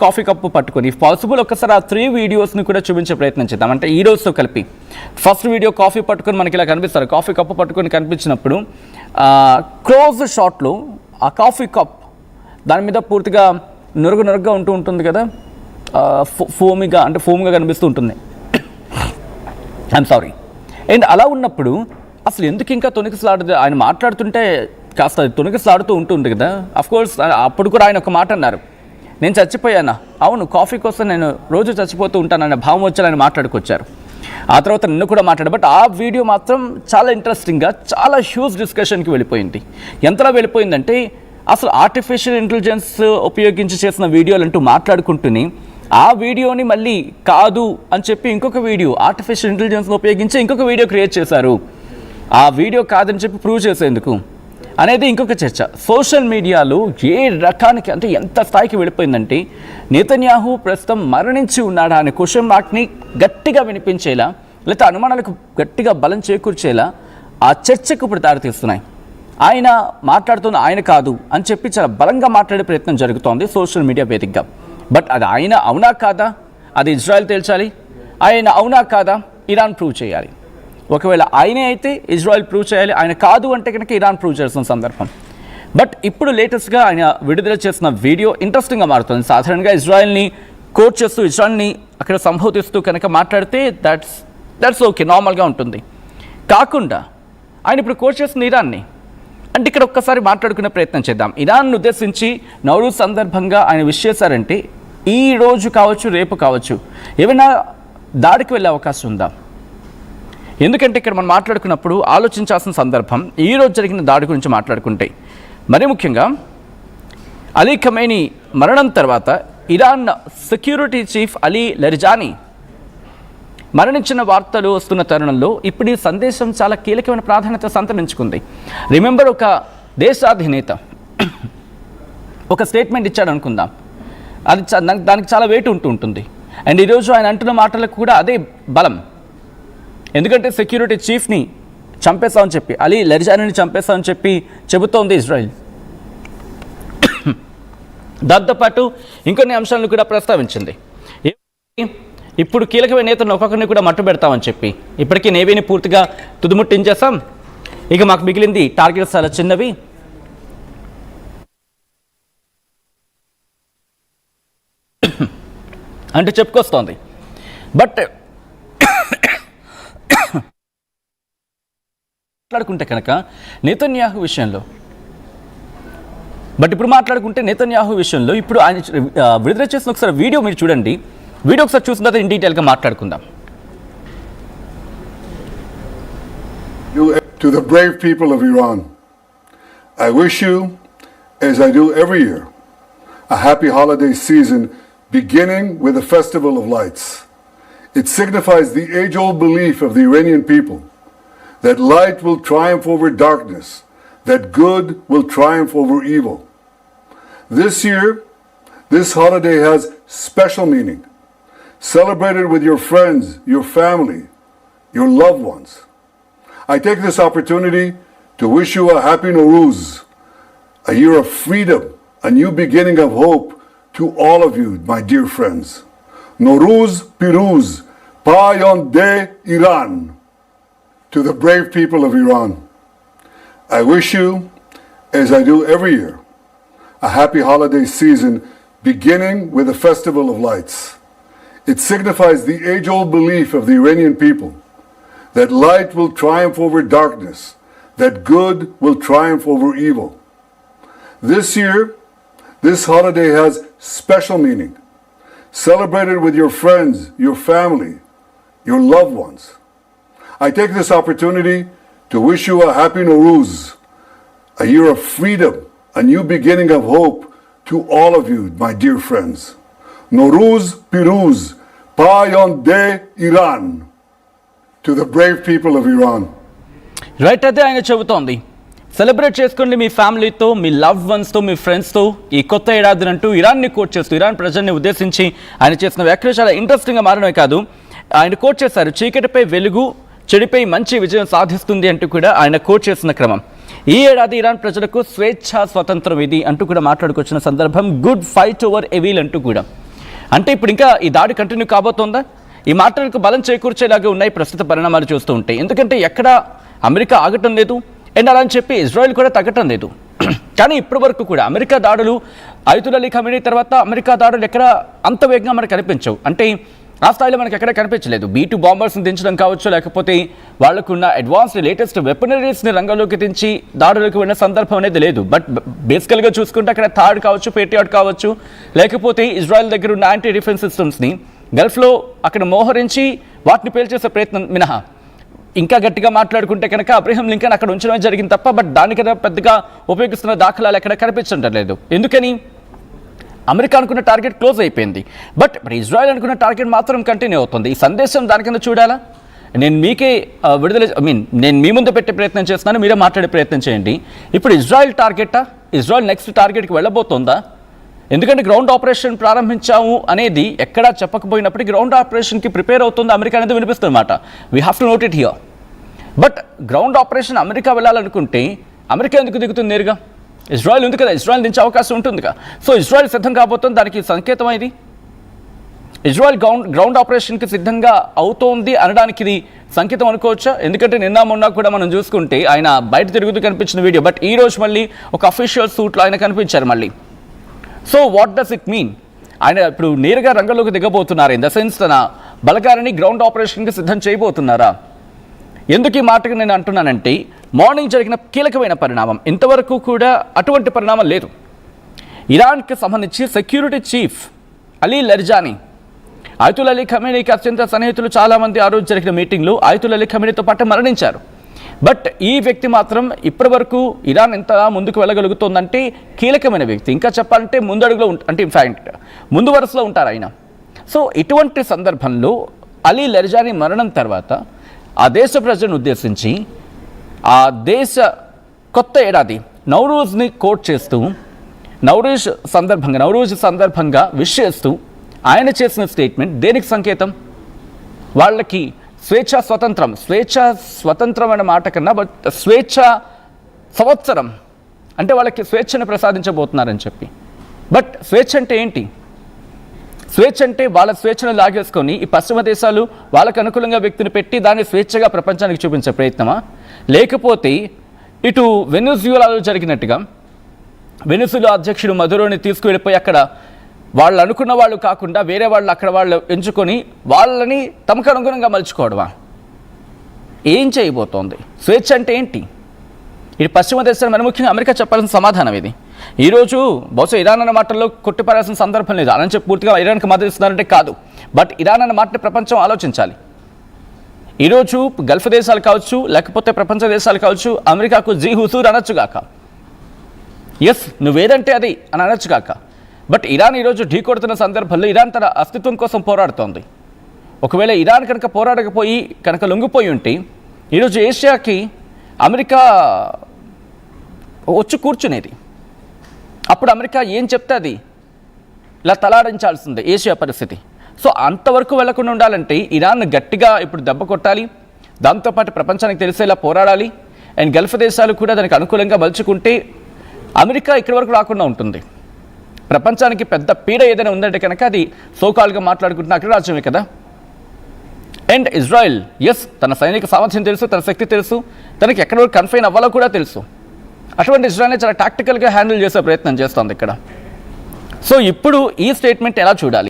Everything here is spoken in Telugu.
కాఫీ కప్పు పట్టుకొని పాసిబుల్ ఒక్కసారి ఆ 3 వీడియోస్ని కూడా చూపించే ప్రయత్నం చేద్దాం. అంటే ఈ రోజుతో కలిపి ఫస్ట్ వీడియో కాఫీ పట్టుకొని మనకి ఇలా కనిపిస్తారు. కాఫీ కప్పు పట్టుకొని కనిపించినప్పుడు క్లోజ్ షాట్లో ఆ కాఫీ కప్ దాని మీద పూర్తిగా నురగగా ఉంటుంది కదా, ఫోమ్గా కనిపిస్తూ ఉంటుంది. I'm sorry. అండ్ అలా ఉన్నప్పుడు అసలు ఎందుకు ఇంకా తొణికిసలాడుతుంది? ఆయన మాట్లాడుతుంటే కాస్త తొణికిసలాడుతూ ఉంటుంది కదా. అఫ్కోర్స్ అప్పుడు కూడా ఆయన ఒక మాట అన్నారు, నేను చచ్చిపోయానా? అవును, కాఫీ కోసం నేను రోజు చచ్చిపోతూ ఉంటానన్న భావం వచ్చి ఆయన మాట్లాడుకొచ్చారు. ఆ తర్వాత నిన్ను కూడా మాట్లాడారు. బట్ ఆ వీడియో మాత్రం చాలా ఇంట్రెస్టింగ్గా చాలా హ్యూజ్ డిస్కషన్కి వెళ్ళిపోయింది. ఎంతలా వెళ్ళిపోయిందంటే అసలు ఆర్టిఫిషియల్ ఇంటెలిజెన్స్ ఉపయోగించి చేసిన వీడియోలు అంటూ మాట్లాడుకుంటూనే ఆ వీడియోని మళ్ళీ కాదు అని చెప్పి ఇంకొక వీడియో ఆర్టిఫిషియల్ ఇంటెలిజెన్స్ని ఉపయోగించి ఇంకొక వీడియో క్రియేట్ చేశారు. ఆ వీడియో కాదని చెప్పి ప్రూవ్ చేసేందుకు అనేది ఇంకొక చర్చ. సోషల్ మీడియాలో ఏ రకానికి అంటే ఎంత స్థాయికి వెళ్ళిపోయిందంటే నెతన్యాహు ప్రస్తుతం మరణించి ఉన్నాడా అనే క్వశ్చన్ మార్క్ని గట్టిగా వినిపించేలా, లేకపోతే అనుమానాలకు గట్టిగా బలం చేకూర్చేలా ఆ చర్చకు ఇప్పుడు దారితీస్తున్నాయి. ఆయన మాట్లాడుతున్న ఆయన కాదు అని చెప్పి చాలా బలంగా మాట్లాడే ప్రయత్నం జరుగుతోంది సోషల్ మీడియా వేదికగా. బట్ అది ఆయన అవునా కాదా అది ఇజ్రాయెల్ తేల్చాలి. ఆయన అవునా కాదా ఇరాన్ ప్రూవ్ చేయాలి. ఒకవేళ ఆయనే అయితే ఇజ్రాయెల్ ప్రూవ్ చేయాలి, ఆయన కాదు అంటే కనుక ఇరాన్ ప్రూవ్ చేస్తున్న సందర్భం. బట్ ఇప్పుడు లేటెస్ట్గా ఆయన విడుదల చేసిన వీడియో ఇంట్రెస్టింగ్గా మారుతుంది. సాధారణంగా ఇజ్రాయెల్ని కోట్ చేస్తూ ఇజ్రాయెల్ని అక్కడ సంబోధిస్తూ కనుక మాట్లాడితే దట్స్ ఓకే, నార్మల్గా ఉంటుంది. కాకుండా ఆయన ఇప్పుడు కోట్ చేస్తున్న ఇరాన్ని. అంటే ఇక్కడ ఒక్కసారి మాట్లాడుకునే ప్రయత్నం చేద్దాం. ఇరాన్ను ఉద్దేశించి నౌరూజ్ సందర్భంగా ఆయన విష్ చేశారంటే ఈ రోజు కావచ్చు, రేపు కావచ్చు, ఏమైనా దాడికి వెళ్ళే అవకాశం ఉందా? ఎందుకంటే ఇక్కడ మనం మాట్లాడుకున్నప్పుడు ఆలోచించాల్సిన సందర్భం ఈ రోజు జరిగిన దాడి గురించి మాట్లాడుకుంటే, మరి ముఖ్యంగా అలీ ఖమేనీ మరణం తర్వాత ఇరాన్ సెక్యూరిటీ చీఫ్ అలీ లరిజానీ మరణించిన వార్తలు వస్తున్న తరుణంలో ఇప్పుడు ఈ సందేశం చాలా కీలకమైన ప్రాధాన్యత సంతరించుకుంది. రిమెంబర్, ఒక దేశాధినేత ఒక స్టేట్మెంట్ ఇచ్చాడు అనుకుందాం, అది దానికి చాలా వెయిట్ ఉంటుంది. అండ్ ఈరోజు ఆయన అంటున్న మాటలకు కూడా అదే బలం. ఎందుకంటే సెక్యూరిటీ చీఫ్ని చంపేస్తామని చెప్పి, అలీ లరిజానీని చంపేస్తామని చెప్పి చెబుతోంది ఇజ్రాయెల్. దాంతోపాటు ఇంకొన్ని అంశాలను కూడా ప్రస్తావించింది. ఇప్పుడు కీలకమైన నేతలను ఒక్కొక్కరిని కూడా మట్టు పెడతామని చెప్పి, ఇప్పటికీ నేవీని పూర్తిగా తుదుముట్టించేస్తాం, ఇక మాకు మిగిలింది టార్గెట్స్ చాలా చిన్నవి. అంటే చెప్పుకొస్తోంది. బట్ మాట్లాడుకుంటే కనుక నెతన్యాహు విషయంలో, ఇప్పుడు ఆయన విడుదల చేసిన ఒకసారి వీడియో మీరు చూడండి. వీడియో ఒకసారి చూసిన తర్వాత ఇన్ డీటెయిల్గా మాట్లాడుకుందాం. To the brave people of Iran, I wish you, as I do every year, a happy holiday season beginning with the Festival of Lights. It signifies the age-old belief of the Iranian people that light will triumph over darkness, that good will triumph over evil. This year, this holiday has special meaning. Celebrated with your friends, your family, your loved ones. I take this opportunity to wish you a happy Nowruz, a year of freedom, a new beginning of hope to all of you, my dear friends. Nowruz Piruz, Pa Yonde Iran. To the brave people of Iran, I wish you, as I do every year, a happy holiday season beginning with the Festival of Lights. It signifies the age-old belief of the Iranian people that light will triumph over darkness, that good will triumph over evil. This year, this holiday has special meaning. Celebrated with your friends, your family, your loved ones. I take this opportunity to wish you a happy Nowruz, a year of freedom, a new beginning of hope to all of you, my dear friends. Nowruz Piruz, Pa Yonde Iran. To the brave people of Iran. Right, అదే ఆయన చెబుతోంది. సెలబ్రేట్ చేసుకోండి మీ ఫ్యామిలీతో, మీ లవ్డ్ వన్స్తో, మీ ఫ్రెండ్స్తో ఈ కొత్త ఏడాదిని అంటూ ఇరాన్ని కోట్ చేస్తూ, ఇరాన్ ప్రజల్ని ఉద్దేశించి ఆయన చేసిన వ్యాఖ్యలు చాలా ఇంట్రెస్టింగ్గా మారడమే కాదు, ఆయన కోట్ చేశారు, చీకటిపై వెలుగు, చెడిపై మంచి విజయం సాధిస్తుంది అంటూ కూడా ఆయన కోట్ చేసిన క్రమం. ఈ ఏడాది ఇరాన్ ప్రజలకు స్వేచ్ఛ స్వతంత్రం ఇది అంటూ కూడా మాట్లాడుకొచ్చిన సందర్భం. గుడ్ ఫైట్ ఓవర్ ఎవిల్ అంటూ కూడా అంటే ఇప్పుడు ఇంకా ఈ దాడి కంటిన్యూ కాబోతోందా? ఈ మాటలకు బలం చేకూర్చేలాగా ఉన్నాయి ప్రస్తుత పరిణామాలు చూస్తూ ఉంటే. ఎందుకంటే ఎక్కడ అమెరికా ఆగటం లేదు, అండ్ అలా అని చెప్పి ఇజ్రాయెల్ కూడా తగ్గటం లేదు. కానీ ఇప్పటి వరకు కూడా అమెరికా దాడులు, అయతుల్ అలీ ఖమేనీ తర్వాత అమెరికా దాడులు ఎక్కడ అంత వేగంగా మనకు కనిపించవు. అంటే ఆ స్థాయిలో మనకు ఎక్కడ కనిపించలేదు. B2 బాంబర్స్ని దించడం కావచ్చు, లేకపోతే వాళ్ళకున్న అడ్వాన్స్డ్ లేటెస్ట్ వెపనరీస్ని రంగంలోకి దించి దాడులకు వెళ్ళిన సందర్భం అనేది లేదు. బట్ బేసికల్గా చూసుకుంటే అక్కడ థాడ్ కావచ్చు, పేట్రియాట్ కావచ్చు, లేకపోతే ఇజ్రాయెల్ దగ్గర ఉన్న యాంటీ డిఫెన్స్ సిస్టమ్స్ని గల్ఫ్లో అక్కడ మోహరించి వాటిని పేల్చేసే ప్రయత్నం మినహా ఇంకా గట్టిగా మాట్లాడుకుంటే కనుక అబ్రహం లింకన్ అక్కడ ఉంచడమే జరిగింది తప్ప, బట్ దానికన్నా పెద్దగా ఉపయోగిస్తున్న దాఖలాలు ఎక్కడ కనిపించడం లేదు. ఎందుకని? అమెరికా అనుకున్న టార్గెట్ క్లోజ్ అయిపోయింది, బట్ ఇజ్రాయెల్ అనుకున్న టార్గెట్ మాత్రం కంటిన్యూ అవుతుంది. ఈ సందేశం దాని కింద చూడాలా? నేను మీకే నేను మీ ముందు పెట్టే ప్రయత్నం చేస్తున్నాను, మీరే మాట్లాడే ప్రయత్నం చేయండి. ఇప్పుడు ఇజ్రాయెల్ టార్గెటా? ఇజ్రాయెల్ నెక్స్ట్ టార్గెట్కి వెళ్ళబోతోందా? ఎందుకంటే గ్రౌండ్ ఆపరేషన్ ప్రారంభించాము అనేది ఎక్కడా చెప్పకపోయినప్పటికీ గ్రౌండ్ ఆపరేషన్కి ప్రిపేర్ అవుతుంది అమెరికా అనేది వినిపిస్తుందన్నమాట. We have to note it here. But ground operation America వెళ్ళాలనుకుంటే అమెరికా ఎందుకు దిగుతుంది నేరుగా? ఇజ్రాయెల్ ఉంది కదా, ఇజ్రాయెల్ దించే అవకాశం ఉంటుందిగా. సో ఇజ్రాయెల్ సిద్ధం కాబోతుంది, దానికి సంకేతం ఇది. ఇజ్రాయెల్ గ్రౌండ్ ఆపరేషన్కి సిద్ధంగా అవుతోంది అనడానికి ఇది సంకేతం అనుకోవచ్చా? ఎందుకంటే నిన్న మొన్న కూడా మనం చూసుకుంటే ఆయన బయట తిరుగుతూ కనిపించిన వీడియో, బట్ ఈ రోజు మళ్ళీ ఒక అఫీషియల్ సూట్లో ఆయన కనిపించారు మళ్ళీ. So what does it mean? ఆయన ఇప్పుడు నేరుగా రంగంలోకి దిగబోతున్నారు, ఇన్ ద సెన్స్ తన బలగాలని గ్రౌండ్ ఆపరేషన్కి సిద్ధం చేయబోతున్నారా? ఎందుకు ఈ మాటకు నేను అంటున్నానంటే, మార్నింగ్ జరిగిన కీలకమైన పరిణామం, ఇంతవరకు కూడా అటువంటి పరిణామం లేదు. ఇరాన్కి సంబంధించి సెక్యూరిటీ చీఫ్ అలీ లర్జానీ, అయతుల్ అలీ ఖమేనీకి అత్యంత సన్నిహితులు చాలామంది ఆ రోజు జరిగిన మీటింగ్లో అయతుల్ అలీ ఖమేనీతో పాటు మరణించారు. బట్ ఈ వ్యక్తి మాత్రం ఇప్పటి వరకు ఇరాన్ ఎంత ముందుకు వెళ్ళగలుగుతోందంటే కీలకమైన వ్యక్తి, ఇంకా చెప్పాలంటే ముందడుగులో అంటే ఇన్ఫాక్ట్ ముందు వరుసలో ఉంటారు ఆయన. సో ఇటువంటి సందర్భంలో అలీ లర్జానీ మరణం తర్వాత ఆ దేశ ప్రజలను ఉద్దేశించి ఆ దేశ కొత్త ఏడాది నౌరూజ్ని కోట్ చేస్తూ నౌరూజ్ సందర్భంగా విష్ చేస్తూ ఆయన చేసిన స్టేట్మెంట్ దేనికి సంకేతం? వాళ్ళకి స్వేచ్ఛ స్వతంత్రం అనే మాట కన్నా బట్ స్వేచ్ఛ సంవత్సరం అంటే వాళ్ళకి స్వేచ్ఛను ప్రసాదించబోతున్నారని చెప్పి. బట్ స్వేచ్ఛ అంటే ఏంటి? స్వేచ్ఛ అంటే వాళ్ళ స్వేచ్ఛను లాగేసుకొని ఈ పశ్చిమ దేశాలు వాళ్ళకు అనుకూలంగా వ్యక్తిని పెట్టి దాన్ని స్వేచ్ఛగా ప్రపంచానికి చూపించే ప్రయత్నమా? లేకపోతే ఇటు వెనిజులాలో జరిగినట్టుగా వెనిజులా అధ్యక్షుడు మదురోని తీసుకువెళ్ళిపోయి అక్కడ వాళ్ళు అనుకున్న వాళ్ళు కాకుండా వేరే వాళ్ళు అక్కడ వాళ్ళు ఎంచుకొని వాళ్ళని తమకు అనుగుణంగా మలుచుకోవడమా? ఏం చేయబోతోంది? స్వేచ్ఛ అంటే ఏంటి? ఇది పశ్చిమ దేశాలు మరి ముఖ్యంగా అమెరికా చెప్పాల్సిన సమాధానం ఇది. ఈరోజు బహుశా ఇరాన్ అన్న మాటల్లో కొట్టిపారాల్సిన సందర్భం లేదు. అలా చెప్పి పూర్తిగా ఇరాన్కి మద్దతు ఇస్తున్నారంటే కాదు, బట్ ఇరాన్ అన్న మాటని ప్రపంచం ఆలోచించాలి. ఈరోజు గల్ఫ్ దేశాలు కావచ్చు, లేకపోతే ప్రపంచ దేశాలు కావచ్చు, అమెరికాకు జీ హుజూర్ అనొచ్చుగాక, ఎస్ నువ్వేదంటే అది అని అనొచ్చుగాక. బట్ ఇరాన్ ఈరోజు ఢీ కొడుతున్న సందర్భంలో ఇరాన్ తన అస్తిత్వం కోసం పోరాడుతోంది. ఒకవేళ ఇరాన్ కనుక పోరాడకపోయి కనుక లొంగిపోయి ఉంటే ఈరోజు ఏషియాకి అమెరికా వచ్చి కూర్చునేది. అప్పుడు అమెరికా ఏం చెప్తే అది ఇలా తలాడించాల్సిందే ఏషియా పరిస్థితి. సో అంతవరకు వెళ్లకుండా ఉండాలంటే ఇరాన్ గట్టిగా ఇప్పుడు దెబ్బ కొట్టాలి, దాంతోపాటు ప్రపంచానికి తెలిసేలా పోరాడాలి, అండ్ గల్ఫ్ దేశాలు కూడా దానికి అనుకూలంగా మలుచుకుంటే అమెరికా ఇక్కడి వరకు రాకుండా ఉంటుంది. ప్రపంచానికి పెద్ద పీడ ఏదైనా ఉందంటే కనుక అది సోకాల్గా మాట్లాడుకుంటున్న అగ్రరాజ్యమే కదా. అండ్ ఇజ్రాయెల్ ఎస్ తన సైనిక సామర్థ్యం తెలుసు, తన శక్తి తెలుసు, తనకి ఎక్కడ వరకు కన్ఫైన్ అవ్వాలో కూడా తెలుసు. అటువంటి ఇజ్రాయెల్ని చాలా టాక్టికల్గా హ్యాండిల్ చేసే ప్రయత్నం చేస్తోంది ఇక్కడ. సో ఇప్పుడు ఈ స్టేట్మెంట్ ఎలా చూడాలి?